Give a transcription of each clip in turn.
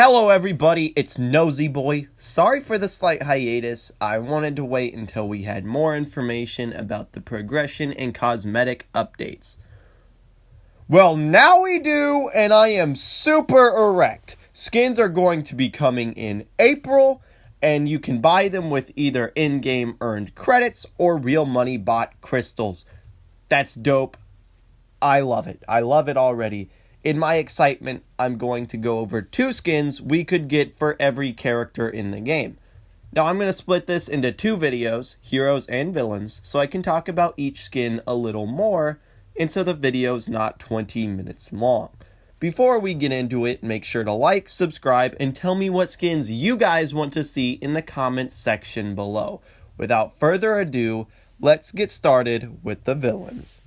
Hello everybody, it's Nosy Boy. Sorry for the slight hiatus. I wanted to wait until we had more information about the progression and cosmetic updates. Well, now we do, and I am super erect. Skins are going to be coming in April, and you can buy them with either in-game earned credits or real money bought crystals. That's dope. I love it. I love it already. In my excitement, I'm going to go over 2 skins we could get for every character in the game. Now, I'm going to split this into 2 videos, heroes and villains, so I can talk about each skin a little more, and so the video's not 20 minutes long. Before we get into it, make sure to like, subscribe, and tell me what skins you guys want to see in the comments section below. Without further ado, let's get started with the villains.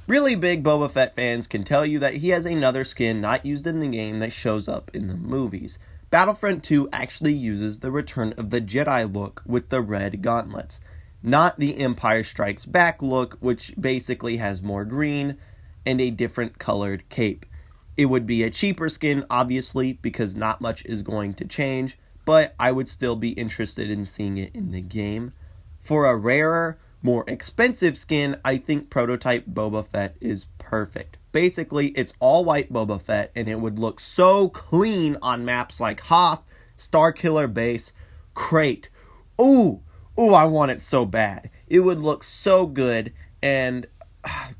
Really big Boba Fett fans can tell you that he has another skin not used in the game that shows up in the movies. Battlefront 2 actually uses the Return of the Jedi look with the red gauntlets, not the Empire Strikes Back look, which basically has more green and a different colored cape. It would be a cheaper skin, obviously, because not much is going to change, but I would still be interested in seeing it in the game. For a rarer, more expensive skin, I think Prototype Boba Fett is perfect. Basically, it's all white Boba Fett, and it would look so clean on maps like Hoth, Starkiller Base, Crate. Ooh, I want it so bad. It would look so good, and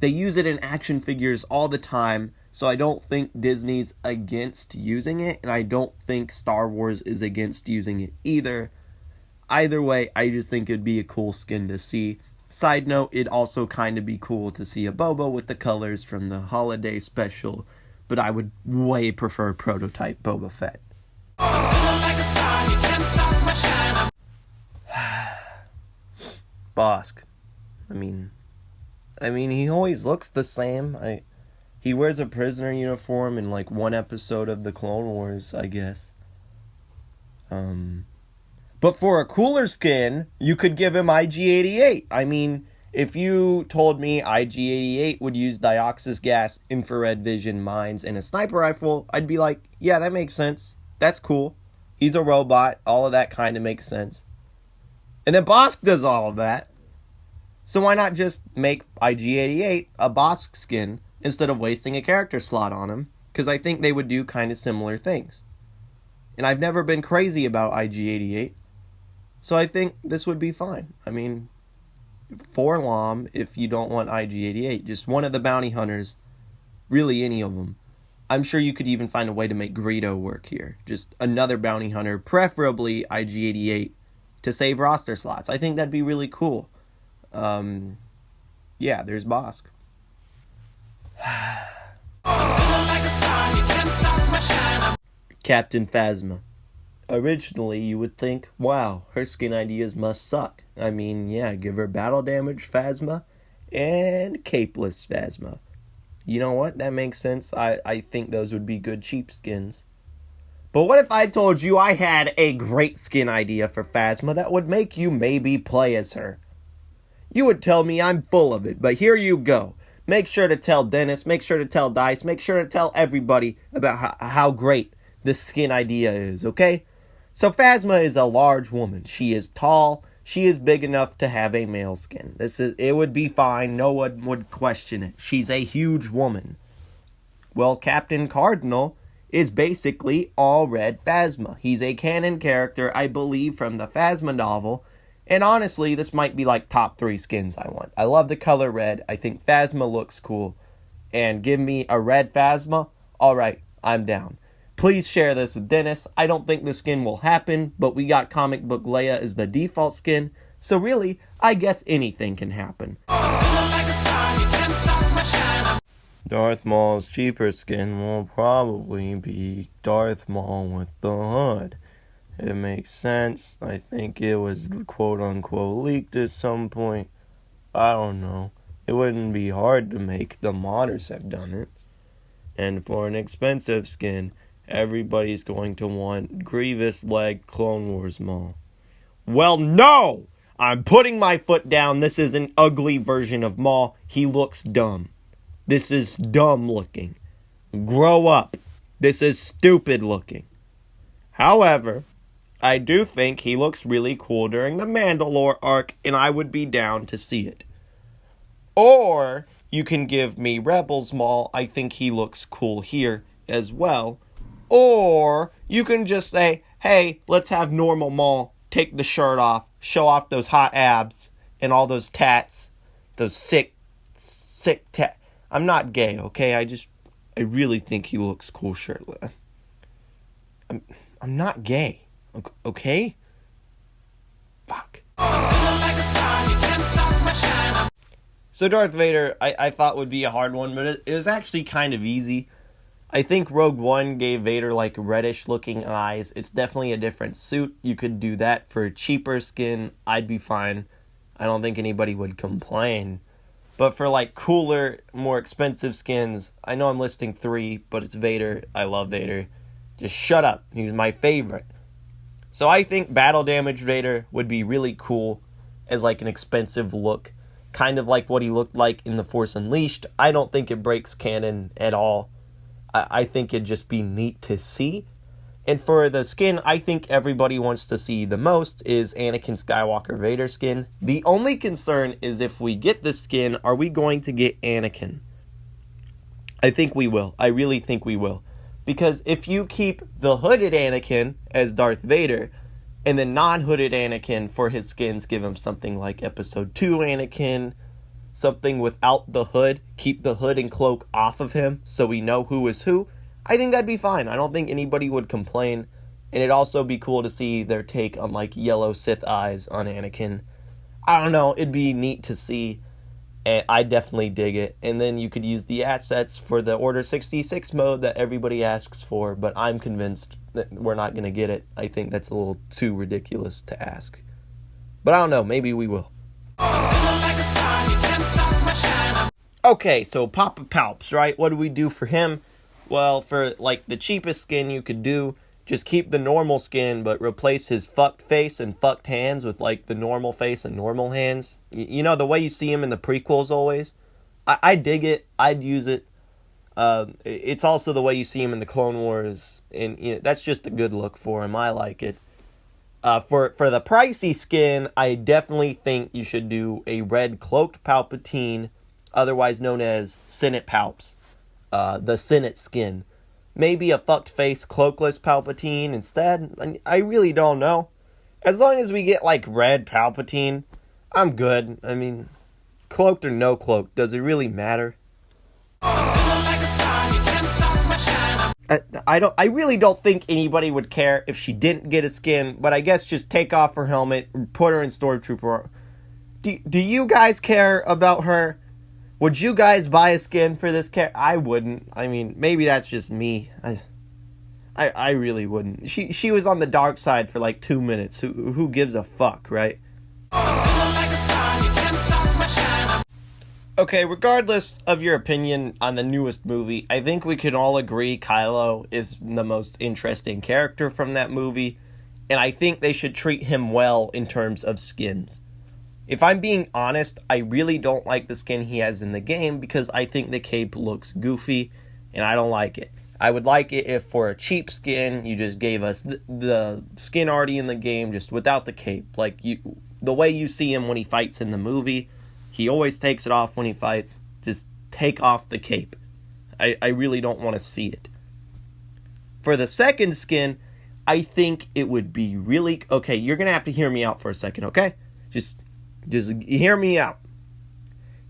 they use it in action figures all the time, so I don't think Disney's against using it, and I don't think Star Wars is against using it either. Either way, I just think it'd be a cool skin to see. Side note, it'd also kind of be cool to see a Boba with the colors from the holiday special, but I would way prefer Prototype Boba Fett. Bossk. I mean, he always looks the same. He wears a prisoner uniform in like one episode of the Clone Wars, I guess. But for a cooler skin, you could give him IG-88. I mean, if you told me IG-88 would use Dioxis gas, infrared vision, mines, and a sniper rifle, I'd be like, yeah, that makes sense. That's cool. He's a robot. All of that kind of makes sense. And then Bossk does all of that. So why not just make IG-88 a Bossk skin instead of wasting a character slot on him? Because I think they would do kind of similar things. And I've never been crazy about IG-88. So I think this would be fine. I mean, for Lam, if you don't want IG-88, just one of the bounty hunters, really any of them. I'm sure you could even find a way to make Greedo work here. Just another bounty hunter, preferably IG-88, to save roster slots. I think that'd be really cool. Yeah, there's Bossk. Captain Phasma. Originally, you would think, wow, her skin ideas must suck. I mean, yeah, give her battle damage Phasma and capeless Phasma. You know what? That makes sense. I think those would be good cheap skins. But what if I told you I had a great skin idea for Phasma that would make you maybe play as her? You would tell me I'm full of it, but here you go. Make sure to tell Dennis, make sure to tell Dice, make sure to tell everybody about how great this skin idea is, okay? So Phasma is a large woman. She is tall. She is big enough to have a male skin. It would be fine. No one would question it. She's a huge woman. Well, Captain Cardinal is basically all red Phasma. He's a canon character, I believe, from the Phasma novel. And honestly, this might be like top 3 skins I want. I love the color red. I think Phasma looks cool. And give me a red Phasma? Alright, I'm down. Please share this with Dennis. I don't think the skin will happen, but we got Comic Book Leia as the default skin. So really, I guess anything can happen. Darth Maul's cheaper skin will probably be Darth Maul with the hood. It makes sense. I think it was quote-unquote leaked at some point. I don't know. It wouldn't be hard to make. The modders have done it. And for an expensive skin, everybody's going to want Grievous Leg Clone Wars Maul. Well, no! I'm putting my foot down. This is an ugly version of Maul. He looks dumb. This is dumb looking. Grow up. This is stupid looking. However, I do think he looks really cool during the Mandalore arc, and I would be down to see it. Or you can give me Rebels Maul. I think he looks cool here as well. Or you can just say, hey, let's have normal Maul take the shirt off, show off those hot abs and all those tats, those sick tats. I'm not gay, okay? I really think he looks cool shirtless. I'm not gay, okay? Fuck. So Darth Vader, I thought would be a hard one, but it was actually kind of easy. I think Rogue One gave Vader like reddish looking eyes. It's definitely a different suit. You could do that for a cheaper skin. I'd be fine. I don't think anybody would complain. But for like cooler, more expensive skins, I know I'm listing 3, but it's Vader. I love Vader. Just shut up. He's my favorite. So I think Battle Damage Vader would be really cool as like an expensive look. Kind of like what he looked like in The Force Unleashed. I don't think it breaks canon at all. I think it'd just be neat to see. And for the skin I think everybody wants to see the most is Anakin Skywalker Vader skin. The only concern is if we get this skin, are we going to get Anakin? I think we will. I really think we will. Because if you keep the hooded Anakin as Darth Vader, and then non-hooded Anakin for his skins, give him something like Episode 2 Anakin, something without the hood, keep the hood and cloak off of him so we know who is who, I think that'd be fine. I don't think anybody would complain. And it'd also be cool to see their take on like yellow Sith eyes on Anakin. I don't know, it'd be neat to see. And I definitely dig it. And then you could use the assets for the Order 66 mode that everybody asks for, but I'm convinced that we're not going to get it. I think that's a little too ridiculous to ask. But I don't know, maybe we will. Okay, so Papa Palps, right? What do we do for him? Well, for like the cheapest skin you could do, just keep the normal skin, but replace his fucked face and fucked hands with like the normal face and normal hands. You know, the way you see him in the prequels always. I dig it. I'd use it. It's also the way you see him in the Clone Wars, and you know, that's just a good look for him. I like it. For the pricey skin, I definitely think you should do a red cloaked Palpatine, otherwise known as Senate Palps, the Senate skin. Maybe a fucked face cloakless Palpatine instead. I really don't know. As long as we get like red Palpatine, I'm good. I mean, cloaked or no cloak, does it really matter? I really don't think anybody would care if she didn't get a skin, but I guess just take off her helmet, put her in Stormtrooper. Do you guys care about her? Would you guys buy a skin for this character? I wouldn't. I mean, maybe that's just me. I really wouldn't. She was on the dark side for like 2 minutes. Who gives a fuck, right? Okay, regardless of your opinion on the newest movie, I think we can all agree Kylo is the most interesting character from that movie, and I think they should treat him well in terms of skins. If I'm being honest, I really don't like the skin he has in the game because I think the cape looks goofy, and I don't like it. I would like it if for a cheap skin, you just gave us the skin already in the game, just without the cape. Like, the way you see him when he fights in the movie, he always takes it off when he fights. Just take off the cape. I really don't want to see it. For the second skin, I think it would be really... Okay, you're going to have to hear me out for a second, okay? Just hear me out.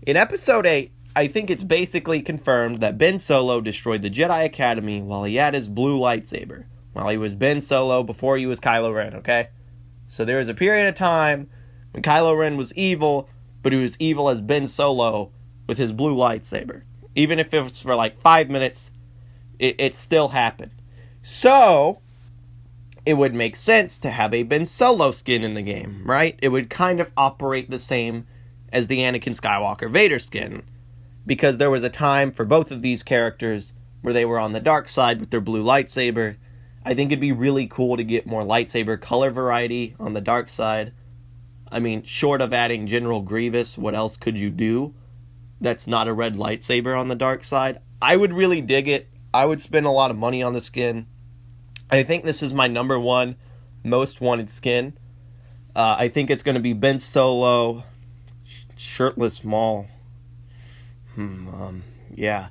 In Episode 8, I think it's basically confirmed that Ben Solo destroyed the Jedi Academy while he had his blue lightsaber. While he was Ben Solo before he was Kylo Ren, okay? So there was a period of time when Kylo Ren was evil, but he was evil as Ben Solo with his blue lightsaber. Even if it was for like 5 minutes, it still happened. So, it would make sense to have a Ben Solo skin in the game, right? It would kind of operate the same as the Anakin Skywalker Vader skin. Because there was a time for both of these characters where they were on the dark side with their blue lightsaber. I think it'd be really cool to get more lightsaber color variety on the dark side. I mean, short of adding General Grievous, what else could you do that's not a red lightsaber on the dark side? I would really dig it. I would spend a lot of money on the skin. I think this is my number one most wanted skin. I think it's going to be Ben Solo, shirtless Maul. Yeah.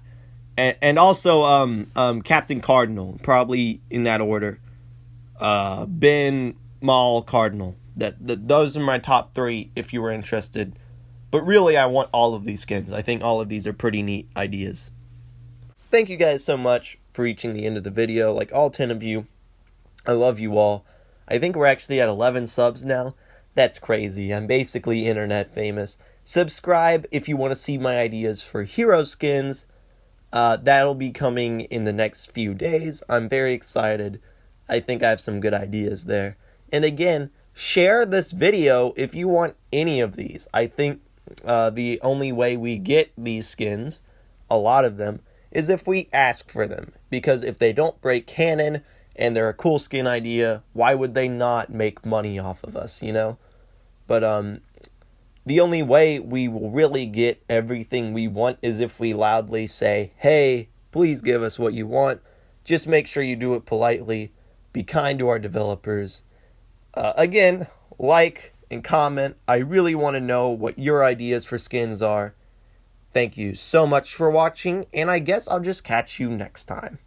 And also Captain Cardinal, probably in that order. Ben, Maul, Cardinal. Those are my top 3 if you were interested. But really, I want all of these skins. I think all of these are pretty neat ideas. Thank you guys so much for reaching the end of the video. Like all 10 of you. I love you all. I think we're actually at 11 subs now. That's crazy. I'm basically internet famous. Subscribe if you want to see my ideas for hero skins. That'll be coming in the next few days. I'm very excited. I think I have some good ideas there. And again, share this video if you want any of these. I think the only way we get these skins, a lot of them, is if we ask for them. Because if they don't break canon and they're a cool skin idea, why would they not make money off of us, you know? But the only way we will really get everything we want is if we loudly say, hey, please give us what you want. Just make sure you do it politely. Be kind to our developers. Again, like and comment. I really want to know what your ideas for skins are. Thank you so much for watching, and I guess I'll just catch you next time.